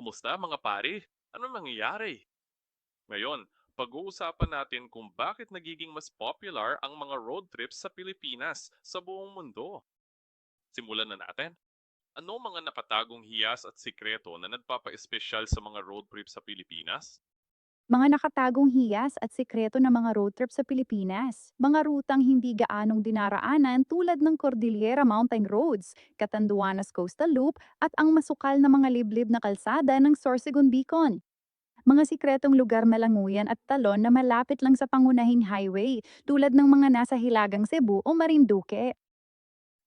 Kumusta mga pare? Ano nangyayari? Ngayon, pag-uusapan natin kung bakit nagiging mas popular ang mga road trips sa Pilipinas sa buong mundo. Simulan na natin. Ano ang mga nakatagong hiyas at sikreto na nagpapa-espesyal sa mga road trip sa Pilipinas? Mga nakatagong hiyas at sikreto ng mga road trip sa Pilipinas. Mga rutang hindi gaanong dinaraanan tulad ng Cordillera Mountain Roads, Catanduanes Coastal Loop at ang masukal na mga liblib na kalsada ng Sorsogon Beacon. Mga sikretong lugar malanguyan at talon na malapit lang sa pangunahing highway tulad ng mga nasa Hilagang Cebu o Marinduque.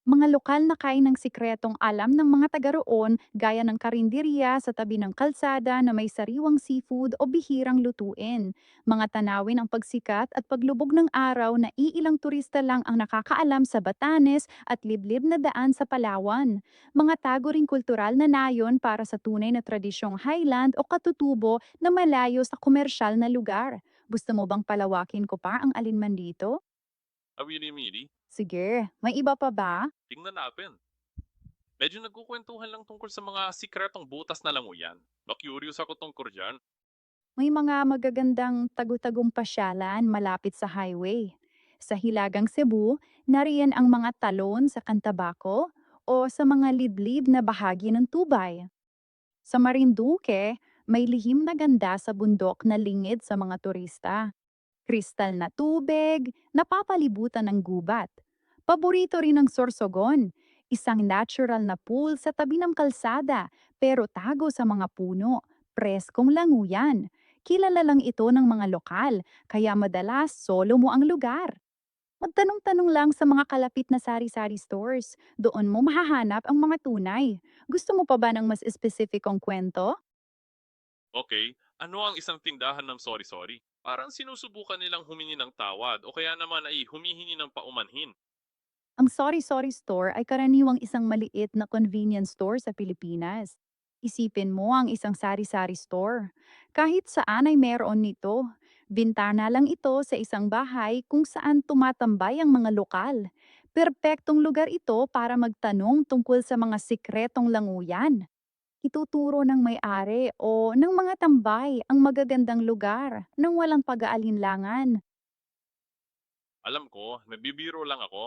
Mga lokal na kain ng sikretong alam ng mga taga roon gaya ng karinderya sa tabi ng kalsada na may sariwang seafood o bihirang lutuin. Mga tanawin ang pagsikat at paglubog ng araw na iilang turista lang ang nakakaalam sa Batanes at liblib na daan sa Palawan. Mga tago ring kultural na nayon para sa tunay na tradisyong highland o katutubo na malayo sa komersyal na lugar. Gusto mo bang palawakin ko pa ang alinman dito? Awili-mili, Sige, may iba pa ba? tingnan natin. Medyo nagkukwentuhan lang tungkol sa mga sikretong butas na languyan. Na-curious ako tungkol dyan. May mga magagandang tagu-tagong pasyalan malapit sa highway. Sa Hilagang Cebu, nariyan ang mga talon sa Cantabaco o sa mga lidlib na bahagi ng Tubay. Sa Marinduque, may lihim na ganda sa bundok na lingid sa mga turista. Kristal na tubig, napapalibutan ng gubat. Paborito rin ng Sorsogon, isang natural na pool sa tabi ng kalsada pero tago sa mga puno, preskong languyan. Kilala lang ito ng mga lokal, kaya madalas solo mo ang lugar. Magtanong-tanong lang sa mga kalapit na sari-sari stores. Doon mo mahahanap ang mga tunay. Gusto mo pa ba ng mas espesipikong kwento? Okay, ano ang isang tindahan ng sorry-sorry? Parang sinusubukan nilang humingi ng tawad o kaya naman ay humihingi ng paumanhin. Ang Sorry Store ay karaniwang isang maliit na convenience store sa Pilipinas. Isipin mo ang isang sari-sari store. Kahit saan ay meron nito. Bintana lang ito sa isang bahay kung saan tumatambay ang mga lokal. Perpektong lugar ito para magtanong tungkol sa mga sikretong languyan. Ituturo ng may-ari o ng mga tambay ang magagandang lugar nang walang pag-aalinlangan. Alam ko, nabibiro lang ako.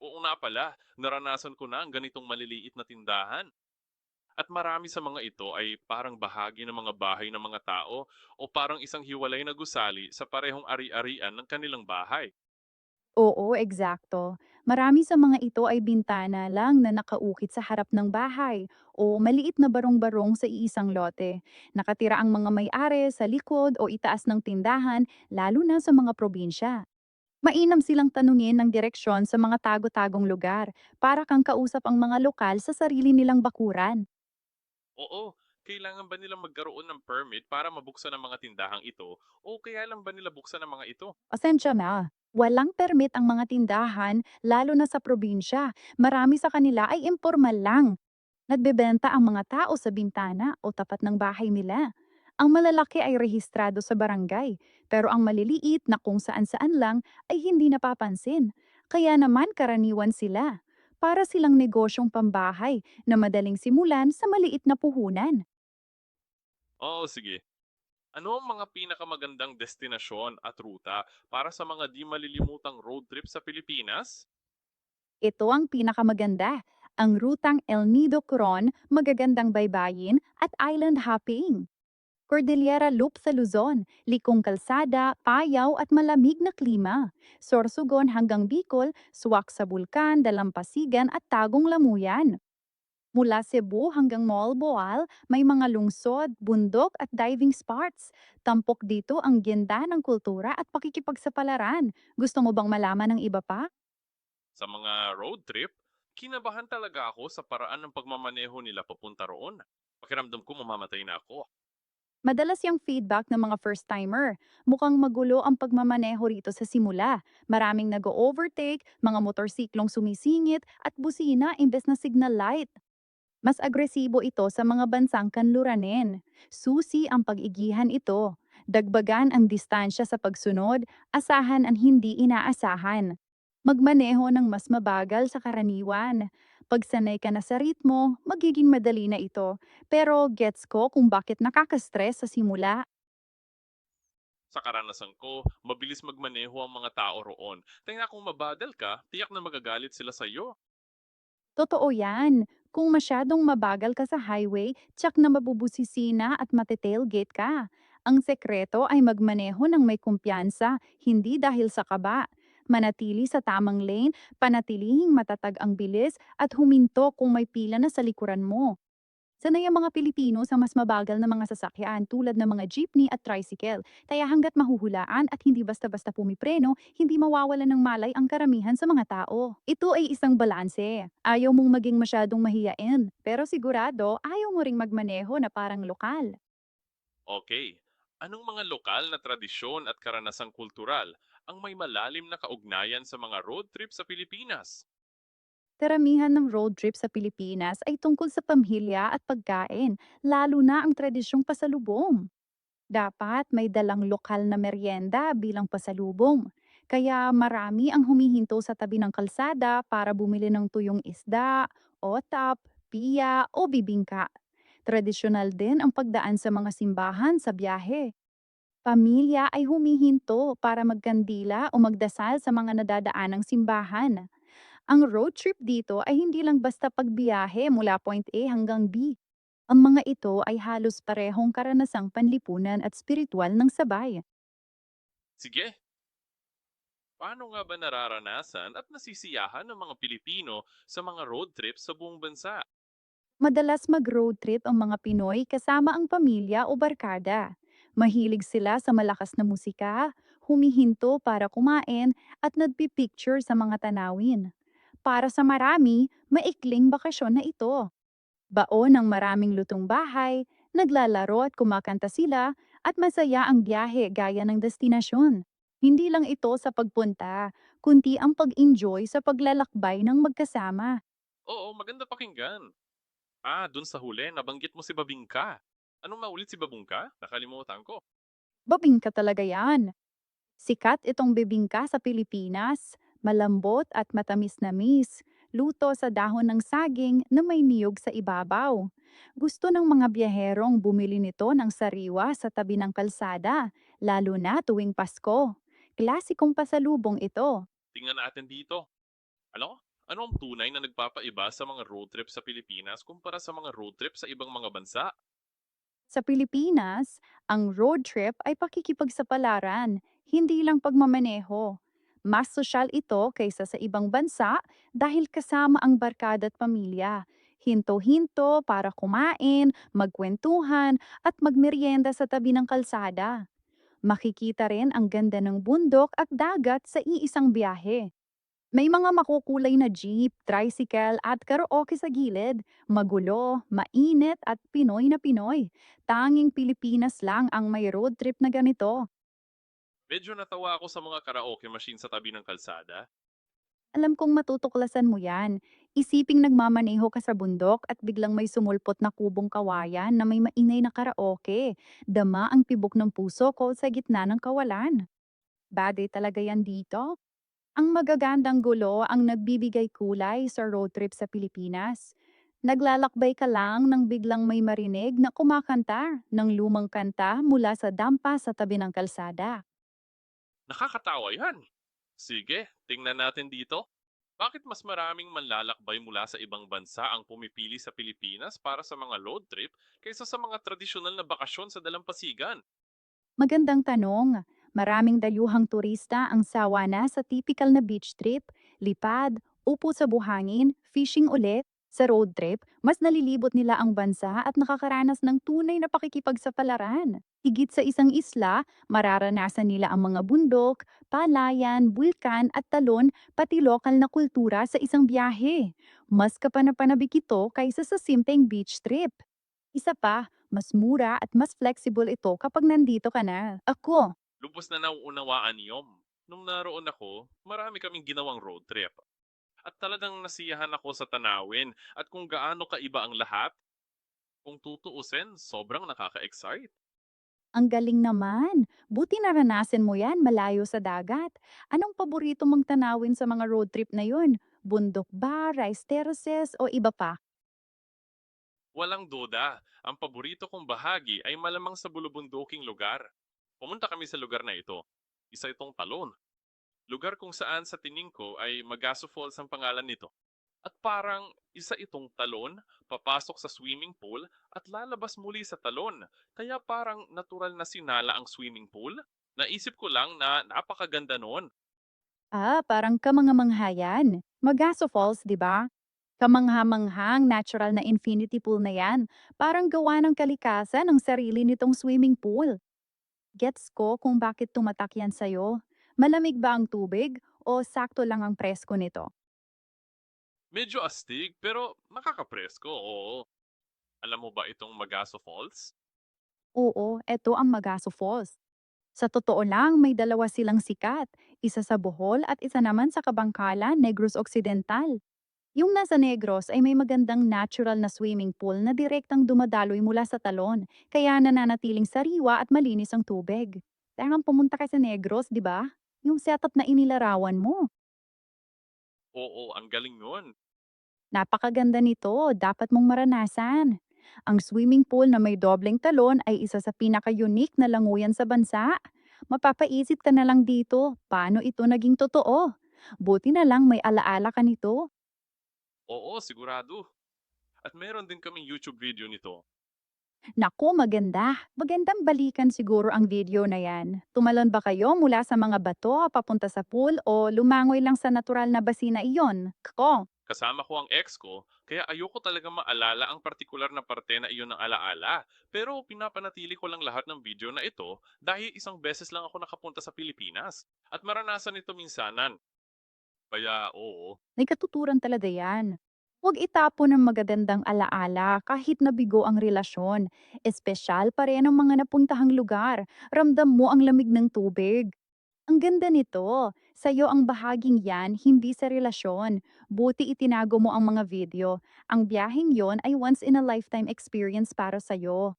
Oo nga pala, naranasan ko na ang ganitong maliliit na tindahan. At marami sa mga ito ay parang bahagi ng mga bahay ng mga tao o parang isang hiwalay na gusali sa parehong ari-arian ng kanilang bahay. Oo, eksakto. Marami sa mga ito ay bintana lang na nakaukit sa harap ng bahay o maliit na barong-barong sa iisang lote. Nakatira ang mga may-ari sa likod o itaas ng tindahan, lalo na sa mga probinsya. Mainam silang tanungin ng direksyon sa mga tago-tagong lugar para kang kausap ang mga lokal sa sarili nilang bakuran. Oo, kailangan ba nilang magkaroon ng permit para mabuksan ang mga tindahang ito o kaya lang ba nila buksan ang mga ito? Pasensya na. Walang permit ang mga tindahan, lalo na sa probinsya. Marami sa kanila ay impormal lang. Nagbebenta ang mga tao sa bintana o tapat ng bahay nila. Ang malalaki ay rehistrado sa barangay, pero ang maliliit na kung saan-saan lang ay hindi napapansin. Kaya naman karaniwan sila. Para silang negosyong pambahay na madaling simulan sa maliit na puhunan. Oo, sige. Ano ang mga pinakamagandang destinasyon at ruta para sa mga di malilimutang road trip sa Pilipinas? Ito ang pinakamaganda. Ang rutang El Nido Coron, magagandang baybayin at island hopping. Cordillera Loop sa Luzon, likong kalsada, payaw at malamig na klima. Sorsogon hanggang Bicol, swak sa bulkan, dalampasigan at tagong lamuyan. Mula Cebu hanggang Malboal, may mga lungsod, bundok at diving spots. Tampok dito ang ganda ng kultura at pakikipagsapalaran. Gusto mo bang malaman ng iba pa? Sa mga road trip, kinabahan talaga ako sa paraan ng pagmamaneho nila papunta roon. Pakiramdam ko mamamatay na ako. Madalas yung feedback ng mga first-timer. Mukhang magulo ang pagmamaneho rito sa simula. Maraming nag-overtake, mga motorsiklong sumisingit, at busina imbes na signal light. Mas agresibo ito sa mga bansang kanluranin. Susi ang pag-igihan ito. Dagbagan ang distansya sa pagsunod, asahan ang hindi inaasahan. Magmaneho ng mas mabagal sa karaniwan. Pag sanay ka na sa ritmo, magiging madali na ito. Pero gets ko kung bakit nakaka-stress sa simula. Sa karanasan ko, mabilis magmaneho ang mga tao roon. Kaya kung mabadal ka, tiyak na magagalit sila sa iyo. Totoo yan. Kung masyadong mabagal ka sa highway, tsak na mabubusisina at matetailgate ka. Ang sekreto ay magmaneho ng may kumpiyansa, hindi dahil sa kaba. Manatili sa tamang lane, panatilihing matatag ang bilis at huminto kung may pila na sa likuran mo. Sanay ang mga Pilipino sa mas mabagal na mga sasakyan tulad ng mga jeepney at tricycle. Kaya hanggat mahuhulaan at hindi basta-basta pumipreno, hindi mawawala ng malay ang karamihan sa mga tao. Ito ay isang balanse. Ayaw mong maging masyadong mahiyain, pero sigurado ayaw mo ring magmaneho na parang lokal. Okay, anong mga lokal na tradisyon at karanasang kultural ang may malalim na kaugnayan sa mga road trip sa Pilipinas? Karamihan ng road trip sa Pilipinas ay tungkol sa pamilya at pagkain, lalo na ang tradisyong pasalubong. Dapat may dalang lokal na merienda bilang pasalubong. Kaya marami ang humihinto sa tabi ng kalsada para bumili ng tuyong isda, otap, piya o bibingka. Tradisyonal din ang pagdaan sa mga simbahan sa biyahe. Pamilya ay humihinto para magkandila o magdasal sa mga nadadaanang simbahan. Ang road trip dito ay hindi lang basta pagbiyahe mula point A hanggang B. Ang mga ito ay halos parehong karanasang panlipunan at spiritual ng sabay. Sige, paano nga ba nararanasan at nasisiyahan ng mga Pilipino sa mga road trip sa buong bansa? Madalas mag-road trip ang mga Pinoy kasama ang pamilya o barkada. Mahilig sila sa malakas na musika, humihinto para kumain at nagpipicture sa mga tanawin. Para sa marami, maikling bakasyon na ito. Baon ng maraming lutong bahay, naglalaro at kumakanta sila at masaya ang biyahe gaya ng destinasyon. Hindi lang ito sa pagpunta, kundi ang pag-enjoy sa paglalakbay ng magkasama. Oo, maganda pakinggan. Dun sa huli, nabanggit mo si Babingka. Anong maulit si Babungka? Nakalimutan ko. Babingka talaga yan. Sikat itong bibingka sa Pilipinas, malambot at matamis-namis, luto sa dahon ng saging na may niyog sa ibabaw. Gusto ng mga biyaherong bumili nito ng sariwa sa tabi ng kalsada, lalo na tuwing Pasko. Klasikong pasalubong ito. Tingnan natin dito. Ano? Ano ang tunay na nagpapaiba sa mga road trip sa Pilipinas kumpara sa mga road trip sa ibang mga bansa? Sa Pilipinas, ang road trip ay pakikipagsapalaran, hindi lang pagmamaneho. Mas sosyal ito kaysa sa ibang bansa dahil kasama ang barkada at pamilya. Hinto-hinto para kumain, magkwentuhan at magmerienda sa tabi ng kalsada. Makikita rin ang ganda ng bundok at dagat sa iisang biyahe. May mga makukulay na jeep, tricycle at karaoke sa gilid. Magulo, mainit at Pinoy na Pinoy. Tanging Pilipinas lang ang may road trip na ganito. Medyo natawa ako sa mga karaoke machine sa tabi ng kalsada. Alam kong matutuklasan mo yan. Isiping nagmamaneho ka sa bundok at biglang may sumulpot na kubong kawayan na may maingay na karaoke. Dama ang tibok ng puso ko sa gitna ng kawalan. Bade talaga yan dito. Ang magagandang gulo ang nagbibigay kulay sa road trip sa Pilipinas. Naglalakbay ka lang nang biglang may marinig na kumakanta ng lumang kanta mula sa dampa sa tabi ng kalsada. Nakakatawa yan! Sige, tingnan natin dito. Bakit mas maraming manlalakbay mula sa ibang bansa ang pumipili sa Pilipinas para sa mga road trip kaysa sa mga tradisyonal na bakasyon sa dalampasigan? Magandang tanong. Maraming dayuhang turista ang sawa na sa typical na beach trip, lipad, upo sa buhangin, fishing ulit. Sa road trip, mas nalilibot nila ang bansa at nakakaranas ng tunay na pakikipagsapalaran. Higit sa isang isla, mararanasan nila ang mga bundok, palayan, bulkan at talon, pati lokal na kultura sa isang biyahe. Mas kapanapanabik ito kaysa sa simpleng beach trip. Isa pa, mas mura at mas flexible ito kapag nandito ka na. Ako, Lubos na nauunawaan niyom. Nung naroon ako, marami kaming ginawang road trip. At talagang nasiyahan ako sa tanawin at kung gaano kaiba ang lahat. Kung tutuusin, sobrang nakaka-excite. ang galing naman. Buti naranasan mo yan malayo sa dagat. Anong paborito mong tanawin sa mga road trip na yun? Bundok ba, rice terraces o iba pa? Walang duda, ang paborito kong bahagi ay malamang sa bulubunduking lugar. Pumunta kami sa lugar na ito. Isa itong talon. Lugar kung saan sa tingin ko ay Magaso Falls ang pangalan nito. At parang isa itong talon, papasok sa swimming pool at lalabas muli sa talon. Kaya parang natural na sinala ang swimming pool. Naisip ko lang na napakaganda noon. Parang kamangha-mangha. Magaso Falls, di ba? Kamangha-manghang natural na infinity pool na yan. Parang gawa ng kalikasan ng sarili nitong swimming pool. Gets ko kung bakit tumatak yan sa'yo. Malamig ba ang tubig o sakto lang ang presko nito? Medyo astig pero makakapresko, oo. Alam mo ba itong Magaso Falls? Oo, eto ang Magaso Falls. Sa totoo lang, may dalawa silang sikat. Isa sa Bohol at isa naman sa Kabangkalan, Negros Occidental. Yung nasa Negros ay may magandang natural na swimming pool na direktang dumadaloy mula sa talon, kaya nananatiling sariwa at malinis ang tubig. Kailangan pumunta ka sa Negros, di ba? Yung setup na inilarawan mo. Oo, ang galing nun. Napakaganda nito, dapat mong maranasan. Ang swimming pool na may dobleng talon ay isa sa pinaka-unique na languyan sa bansa. Mapapaisip ka na lang dito, paano ito naging totoo? Buti na lang may alaala ka nito. Oo, sigurado. At meron din kaming YouTube video nito. Naku, maganda. Magandang balikan siguro ang video na yan. Tumalon ba kayo mula sa mga bato papunta sa pool o lumangoy lang sa natural na basina iyon? Kako, Kasama ko ang ex ko, kaya ayoko talaga maalala ang partikular na parte na iyon ng alaala. Pero pinapanatili ko lang lahat ng video na ito dahil isang beses lang ako nakapunta sa Pilipinas. At maranasan ito minsanan. Kaya oo, may katuturan talaga yan. Huwag itapon ng magagandang alaala kahit nabigo ang relasyon. Espesyal pa rin ang mga napuntahang lugar. Ramdam mo ang lamig ng tubig. Ang ganda nito. Sa'yo ang bahaging yan, hindi sa relasyon. Buti itinago mo ang mga video. Ang biyaheng yon ay once in a lifetime experience para sa'yo.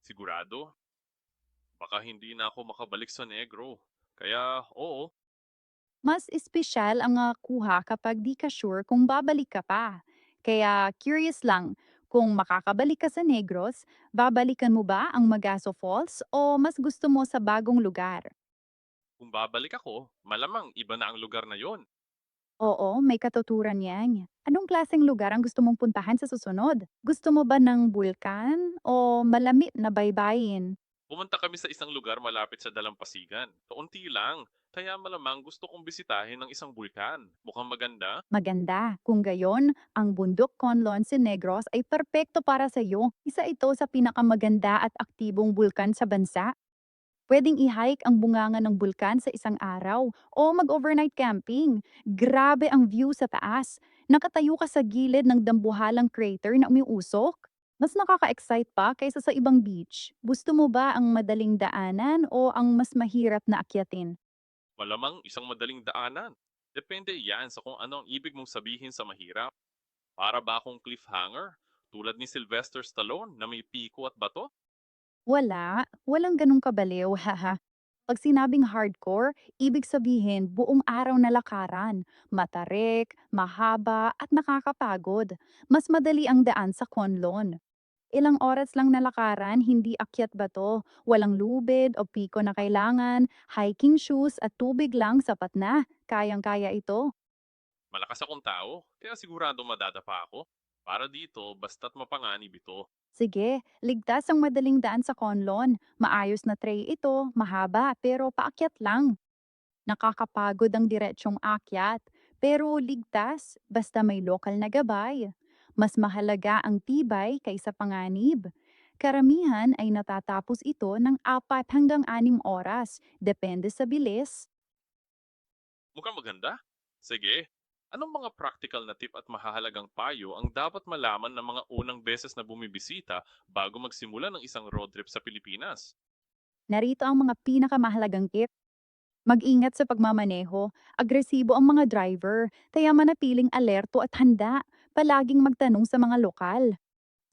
sigurado. Baka hindi na ako makabalik sa Negro. Kaya oo, Mas espesyal ang kuha kapag di ka sure kung babalik ka pa. Kaya curious lang, kung makakabalik ka sa Negros, babalikan mo ba ang Magaso Falls o mas gusto mo sa bagong lugar? kung babalik ako, malamang iba na ang lugar na yon. Oo, may katuturan yan. Anong klaseng lugar ang gusto mong puntahan sa susunod? Gusto mo ba ng bulkan o malamig na baybayin? Pumunta kami sa isang lugar malapit sa Dalampasigan. Kaunti lang. Kaya malamang gusto kong bisitahin ng isang bulkan. Mukhang maganda. Maganda. Kung gayon, ang bundok Conlon si Negros ay perpekto para sa iyo. Isa ito sa pinakamaganda at aktibong bulkan sa bansa. Pwedeng i-hike ang bunganga ng bulkan sa isang araw o mag-overnight camping. Grabe ang view sa taas. Nakatayo ka sa gilid ng dambuhalang crater na umiusok. Mas nakaka-excite pa kaysa sa ibang beach. Gusto mo ba ang madaling daanan o ang mas mahirap na akyatin? Malamang isang madaling daanan. Depende yan sa kung ano ang ibig mong sabihin sa mahirap. Para ba akong cliffhanger? Tulad ni Sylvester Stallone na may piko at bato? Walang ganong kabaliw, haha. Pag sinabing hardcore, ibig sabihin buong araw na lakaran, matarik, mahaba at nakakapagod. Mas madali ang daan sa Conlon. Ilang oras lang na lakaran, hindi akyat bato, walang lubid o piko na kailangan, hiking shoes at tubig lang sapat na. Kayang-kaya ito. Malakas akong tao, kaya sigurado madadapa ako. Para dito, basta't mapanganib ito. Sige, ligtas ang madaling daan sa Conlon. Maayos na tray ito, mahaba pero paakyat lang. Nakakapagod ang diretsyong akyat, pero ligtas basta may lokal na gabay. Mas mahalaga ang tibay kaysa panganib. Karamihan ay natatapos ito ng 4 hanggang 6 oras, depende sa bilis. Mukhang maganda. Sige. Anong mga practical na tip at mahahalagang payo ang dapat malaman ng mga unang beses na bumibisita bago magsimula ng isang road trip sa Pilipinas? Narito ang mga pinakamahalagang tip. Mag-ingat sa pagmamaneho, agresibo ang mga driver, kaya manatiling alerto at handa. Palaging magtanong sa mga lokal.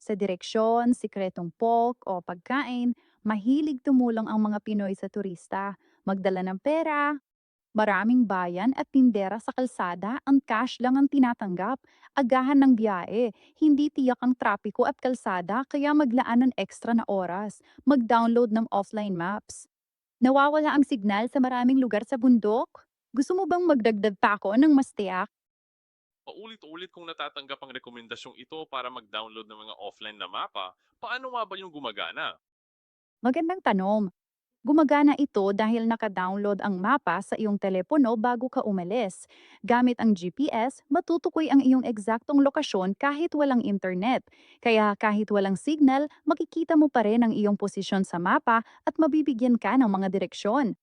Sa direksyon, sikretong pork o pagkain, mahilig tumulong ang mga Pinoy sa turista. Magdala ng pera, Maraming bayan at tindera sa kalsada ang cash lang ang tinatanggap. Agahan ng biyahe, hindi tiyak ang trapiko at kalsada kaya maglaan ng extra na oras. Mag-download ng offline maps. Nawawala ang signal sa maraming lugar sa bundok? Gusto mo bang magdagdag pa ako ng mas tiyak? Paulit-ulit kong natatanggap ang rekomendasyong ito para mag-download ng mga offline na mapa. Paano nga ba yung gumagana? Magandang tanong. Gumagana ito dahil naka-download ang mapa sa iyong telepono bago ka umalis. Gamit ang GPS, matutukoy ang iyong eksaktong lokasyon kahit walang internet. Kaya kahit walang signal, makikita mo pa rin ang iyong posisyon sa mapa at mabibigyan ka ng mga direksyon.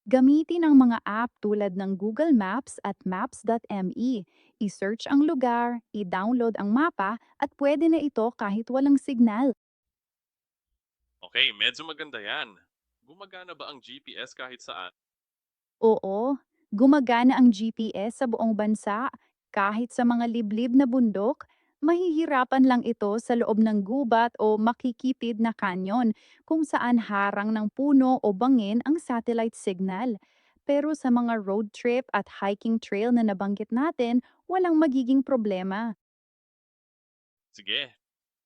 Gamitin ang mga app tulad ng Google Maps at Maps.me. I-search ang lugar, i-download ang mapa at pwede na ito kahit walang signal. Okay, medyo maganda yan. Gumagana ba ang GPS kahit saan? Oo, gumagana ang GPS sa buong bansa. Kahit sa mga liblib na bundok, mahihirapan lang ito sa loob ng gubat o makikitid na kanyon kung saan harang ng puno o bangin ang satellite signal. Pero sa mga road trip at hiking trail na nabanggit natin, walang magiging problema. Sige,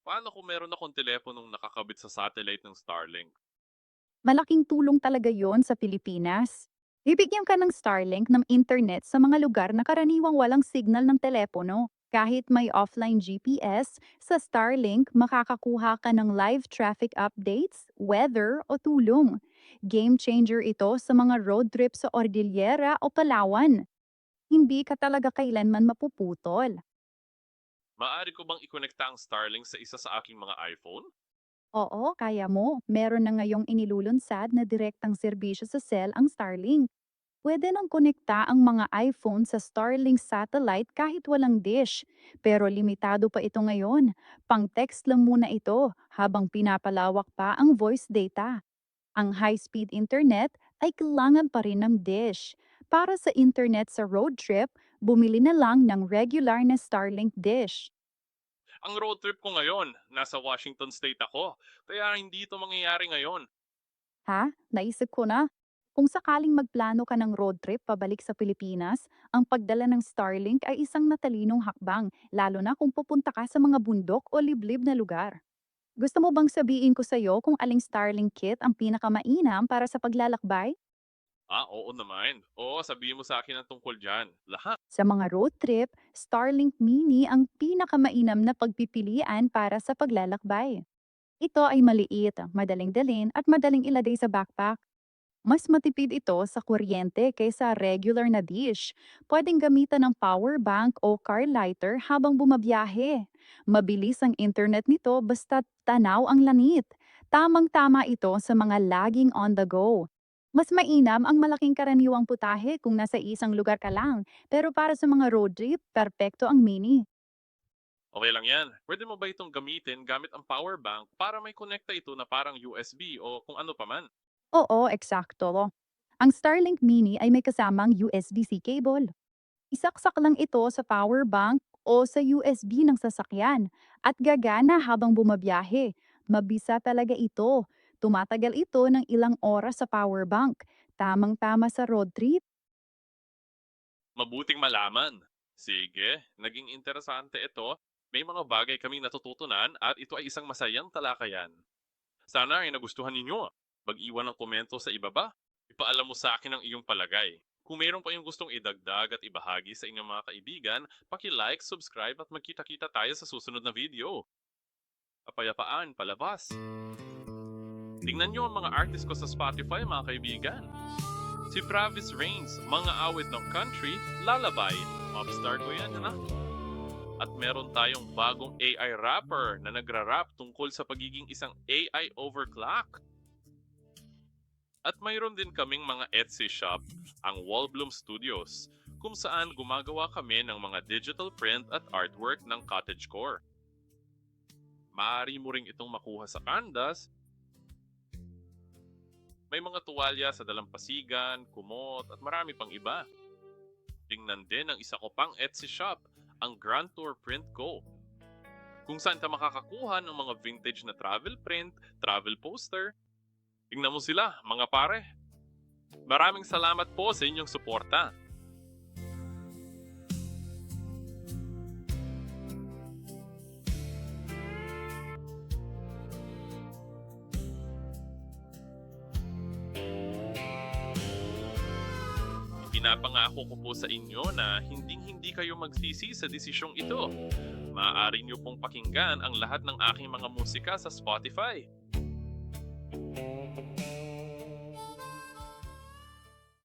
paano kung meron akong teleponong nakakabit sa satellite ng Starlink? Malaking tulong talaga yon sa Pilipinas. Bibigyan ka ng Starlink ng internet sa mga lugar na karaniwang walang signal ng telepono. Kahit may offline GPS, sa Starlink makakakuha ka ng live traffic updates, weather o tulong. Game changer ito sa mga road trip sa Cordillera o Palawan. Hindi ka talaga kailanman mapuputol. Maaari ko bang ikonekta ang Starlink sa isa sa aking mga iPhone? Oo, kaya mo. Meron na ngayong inilulunsad na direktang serbisyo sa cell ang Starlink. Pwede nang konekta ang mga iPhone sa Starlink satellite kahit walang dish. Pero limitado pa ito ngayon. Pang-text lang muna ito habang pinapalawak pa ang voice data. Ang high-speed internet ay kailangan pa rin ng dish. Para sa internet sa road trip, bumili na lang ng regular na Starlink dish. Ang road trip ko ngayon, nasa Washington State ako, kaya hindi ito mangyayari ngayon. Ha? Naisip ko na. Kung sakaling magplano ka ng road trip pabalik sa Pilipinas, ang pagdala ng Starlink ay isang natalinong hakbang, lalo na kung pupunta ka sa mga bundok o liblib na lugar. Gusto mo bang sabihin ko sa'yo kung aling Starlink kit ang pinakamainam para sa paglalakbay? Oo naman. Oo, sabihin mo sa akin ang tungkol dyan. Lahat. Sa mga road trip, Starlink Mini ang pinakamainam na pagpipilian para sa paglalakbay. Ito ay maliit, madaling dalhin at madaling ilagay sa backpack. Mas matipid ito sa kuryente kaysa regular na dish. Pwedeng gamitan ng power bank o car lighter habang bumabiyahe. Mabilis ang internet nito basta tanaw ang langit. Tamang-tama ito sa mga laging on the go. Mas mainam ang malaking karaniwang putahe kung nasa isang lugar ka lang. Pero para sa mga road trip, perpekto ang mini. Okay lang yan. Pwede mo ba itong gamitin gamit ang power bank para may konekta ito na parang USB o kung ano pa man? Oo, eksakto. Ang Starlink Mini ay may kasamang USB-C cable. Isaksak lang ito sa power bank o sa USB ng sasakyan at gagana habang bumabiyahe. Mabisa talaga ito. Tumatagal ito ng ilang oras sa power bank. Tamang-tama sa road trip. Mabuting malaman. Sige, naging interesante ito. May mga bagay kaming natututunan at ito ay isang masayang talakayan. Sana ay nagustuhan ninyo. Mag-iwan ng komento sa ibaba. Ipaalam mo sa akin ang iyong palagay. Kung mayroon pa yung gustong idagdag at ibahagi sa inyong mga kaibigan, paki-like, subscribe at magkita-kita tayo sa susunod na video. Kapayapaan, palabas. Tingnan nyo ang mga artist ko sa Spotify, mga kaibigan. Si Travis Reigns, mga awit ng country, lalabay. Popstar ko yan, ha? At meron tayong bagong AI rapper na nagra-rap tungkol sa pagiging isang AI overclock. At mayroon din kaming mga Etsy shop, ang Wallbloom Studios, kung saan gumagawa kami ng mga digital print at artwork ng cottagecore. Maaari mo ring itong makuha sa Candas. May mga tuwalya sa dalampasigan, kumot at marami pang iba. Tingnan din ang isa ko pang Etsy shop, ang Grand Tour Print Co. Kung saan ka makakakuha ng mga vintage na travel print, travel poster. Tingnan mo sila, mga pare. Maraming salamat po sa inyong suporta. Pinapangako ko po sa inyo na hinding-hindi kayo magsisi sa desisyong ito. Maaari niyo pong pakinggan ang lahat ng aking mga musika sa Spotify.